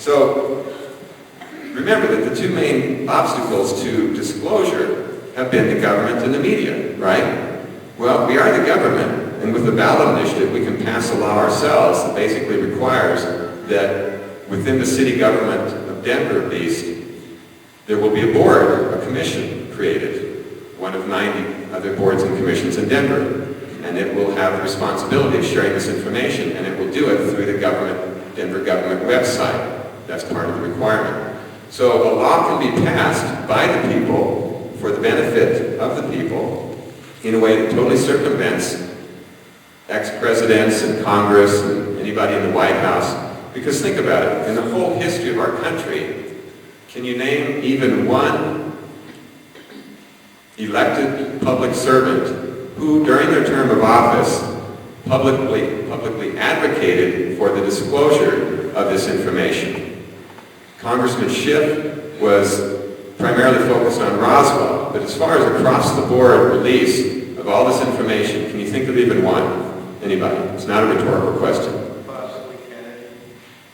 So remember that the two main obstacles to disclosure have been the government and the media, right? Well, we are the government, and with the ballot initiative we can pass a law ourselves that basically requires that within the city government of Denver, at least, there will be a board, a commission created, one of 90 other boards and commissions in Denver, and it will have the responsibility of sharing this information, and it will do it through the Denver government website. That's part of the requirement. So a law can be passed by the people for the benefit of the people in a way that totally circumvents ex-presidents and Congress and anybody in the White House. Because think about it, in the whole history of our country, can you name even one elected public servant who, during their term of office, publicly advocated for the disclosure of this information? Congressman Schiff was primarily focused on Roswell, but as far as across-the-board release of all this information, can you think of even one? Anybody? It's not a rhetorical question. Possibly Kennedy.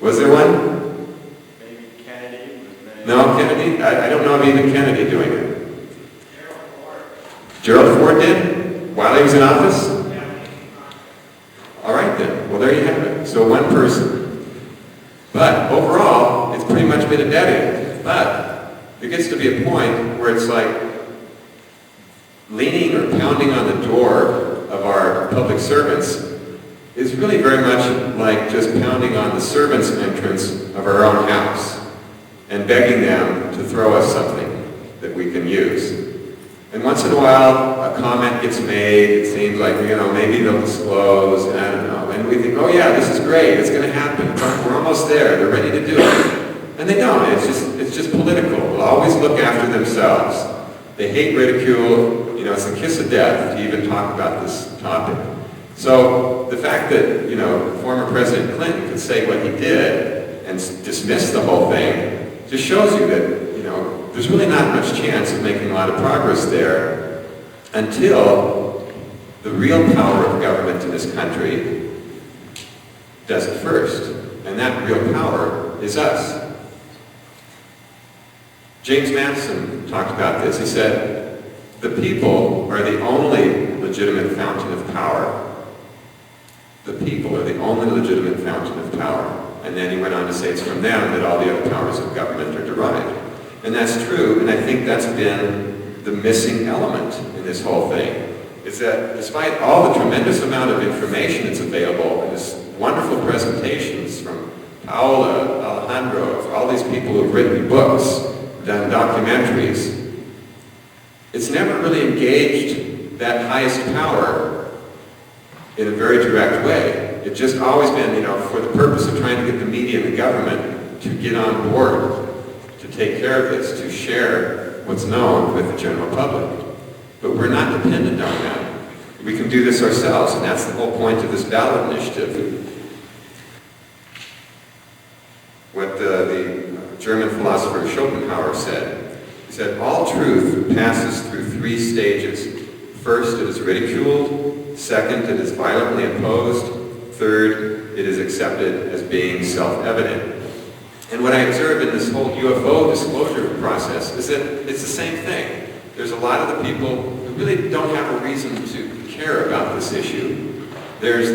Was there one? Maybe Kennedy. No, Kennedy? I don't know of even Kennedy doing it. Gerald Ford. Gerald Ford did? While he was in office? Yeah. All right then. Well, there you have it. So one person. But overall, it's pretty much been a dead end. But there gets to be a point where it's like leaning or pounding on the door of our public servants is really very much like just pounding on the servants' entrance of our own house and begging them to throw us something that we can use. And once in a while, a comment gets made. It seems like, maybe they'll disclose, and I don't know. And we think, oh yeah, this is great. It's going to happen. We're almost there. They're ready to do it. And they don't. It's just political. They'll always look after themselves. They hate ridicule. It's the kiss of death to even talk about this topic. So the fact that, former President Clinton could say what he did and dismiss the whole thing just shows you that, there's really not much chance of making a lot of progress there until the real power of government in this country does it first. And that real power is us. James Madison talked about this. He said, the people are the only legitimate fountain of power. The people are the only legitimate fountain of power. And then he went on to say it's from them that all the other powers of government are derived. And that's true, and I think that's been the missing element in this whole thing, is that despite all the tremendous amount of information that's available and this wonderful presentations from Paola, Alejandro, all these people who've written books, done documentaries, it's never really engaged that highest power in a very direct way. It's just always been, for the purpose of trying to get the media and the government to get on board, to take care of this, to share what's known with the general public. But we're not dependent on that. We can do this ourselves, and that's the whole point of this ballot initiative. What the German philosopher Schopenhauer said. He said, all truth passes through three stages. First, it is ridiculed. Second, it is violently opposed. Third, it is accepted as being self-evident. And what I observe in this whole UFO disclosure process is that it's the same thing. There's a lot of the people who really don't have a reason to care about this issue. There's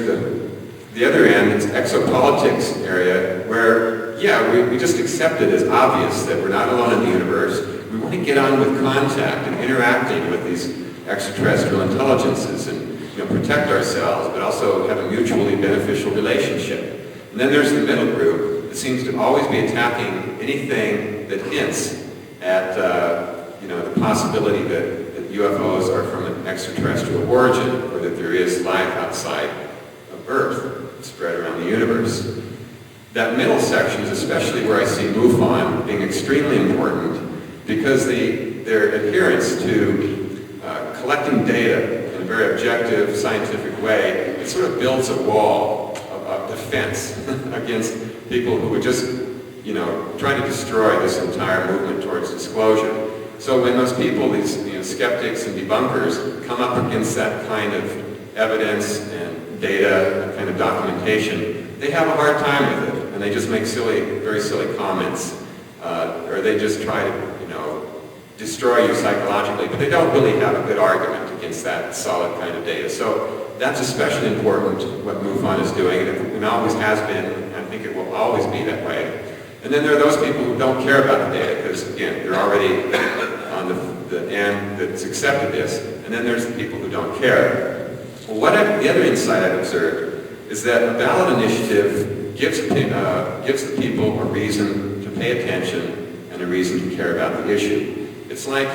the other end, it's exopolitics area, where, yeah, we just accept it as obvious that we're not alone in the universe. We want to get on with contact and interacting with these extraterrestrial intelligences and protect ourselves, but also have a mutually beneficial relationship. And then there's the middle group that seems to always be attacking anything that hints at the possibility that UFOs are from an extraterrestrial origin, or that there is life outside of Earth spread around the universe. That middle section is especially where I see MUFON being extremely important, because their adherence to collecting data in a very objective, scientific way, it sort of builds a wall of defense against people who would just, try to destroy this entire movement towards disclosure. So when those people, these skeptics and debunkers, come up against that kind of evidence and data, that kind of documentation, they have a hard time with it. And and they just make very silly comments, or they just try to, destroy you psychologically, but they don't really have a good argument against that solid kind of data. So that's especially important, what MUFON is doing, and it always has been, and I think it will always be that way. And then there are those people who don't care about the data, because again, they're already on the end that's accepted this, and then there's the people who don't care. Well, the other insight I've observed is that a ballot initiative gives the people a reason to pay attention and a reason to care about the issue. It's like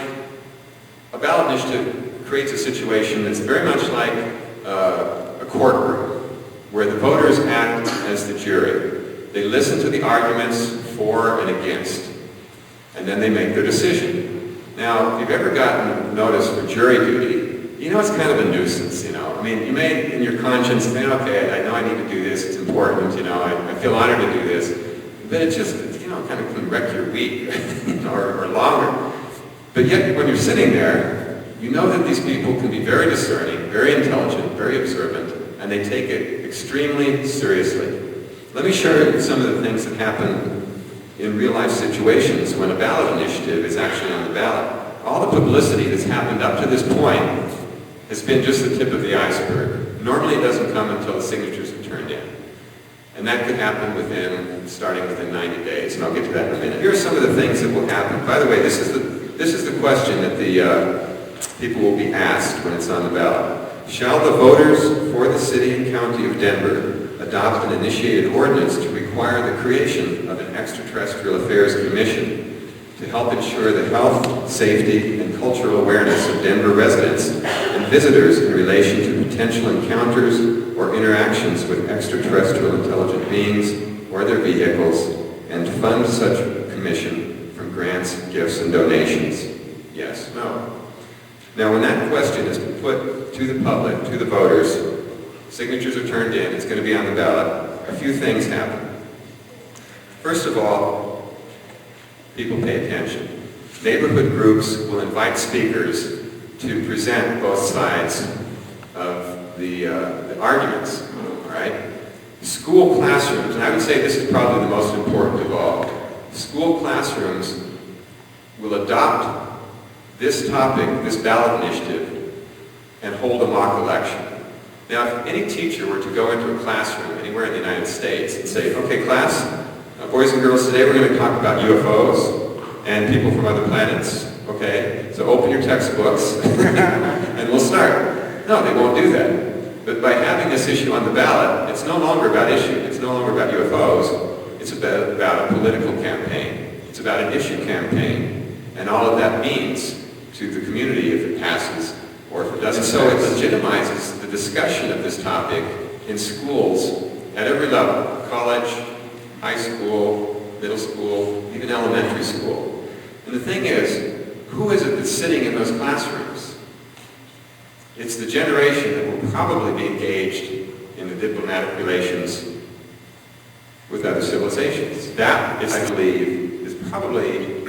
a ballot initiative creates a situation that's very much like a courtroom, where the voters act as the jury. They listen to the arguments for and against, and then they make their decision. Now, if you've ever gotten notice for jury duty, it's kind of a nuisance, I mean, you may, in your conscience, think, okay, I know I need to do this, it's important, I feel honored to do this, but it just, kind of can wreck your week, or longer. But yet, when you're sitting there, you know that these people can be very discerning, very intelligent, very observant, and they take it extremely seriously. Let me share some of the things that happen in real-life situations when a ballot initiative is actually on the ballot. All the publicity that's happened up to this point has been just the tip of the iceberg. Normally it doesn't come until the signatures are turned in. And that could happen starting within 90 days, and I'll get to that in a minute. Here are some of the things that will happen. By the way, this is the question that the people will be asked when it's on the ballot. Shall the voters for the city and county of Denver adopt an initiated ordinance to require the creation of an Extraterrestrial Affairs Commission to help ensure the health, safety, and cultural awareness of Denver residents and visitors in relation to potential encounters or interactions with extraterrestrial intelligent beings or their vehicles, and fund such commission from grants, gifts, and donations? Yes, no. Now, when that question is put to the public, to the voters, signatures are turned in, it's going to be on the ballot, a few things happen. First of all, people pay attention. Neighborhood groups will invite speakers to present both sides of the arguments, all right? School classrooms, and I would say this is probably the most important of all. School classrooms will adopt this topic, this ballot initiative, and hold a mock election. Now, if any teacher were to go into a classroom anywhere in the United States and say, okay, class, boys and girls, today we're going to talk about UFOs and people from other planets, okay? So open your textbooks and we'll start. No, they won't do that. But by having this issue on the ballot, it's no longer about issue. It's no longer about UFOs. It's about a political campaign. It's about an issue campaign. And all of that means to the community if it passes or if it doesn't. So it legitimizes the discussion of this topic in schools at every level: college, high school, middle school, even elementary school. And the thing is, who is it that's sitting in those classrooms? It's the generation that will probably be engaged in the diplomatic relations with other civilizations. That is, I believe, is probably,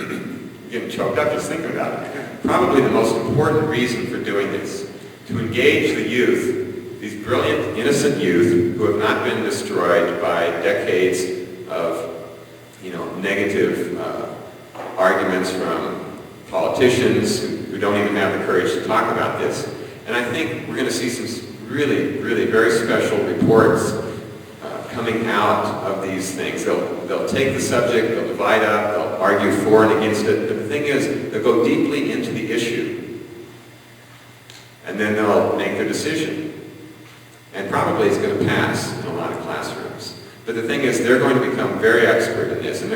getting choked up just thinking about it, probably the most important reason for doing this. To engage the youth, these brilliant, innocent youth who have not been destroyed by decades of, negative arguments from politicians who don't even have the courage to talk about this. And I think we're going to see some really, really very special reports coming out of these things. They'll take the subject, they'll divide up, they'll argue for and against it. But the thing is, they'll go deeply into the issue. And then they'll make their decision. And probably it's going to pass in a lot of classrooms. But the thing is, they're going to become very expert in this. And they're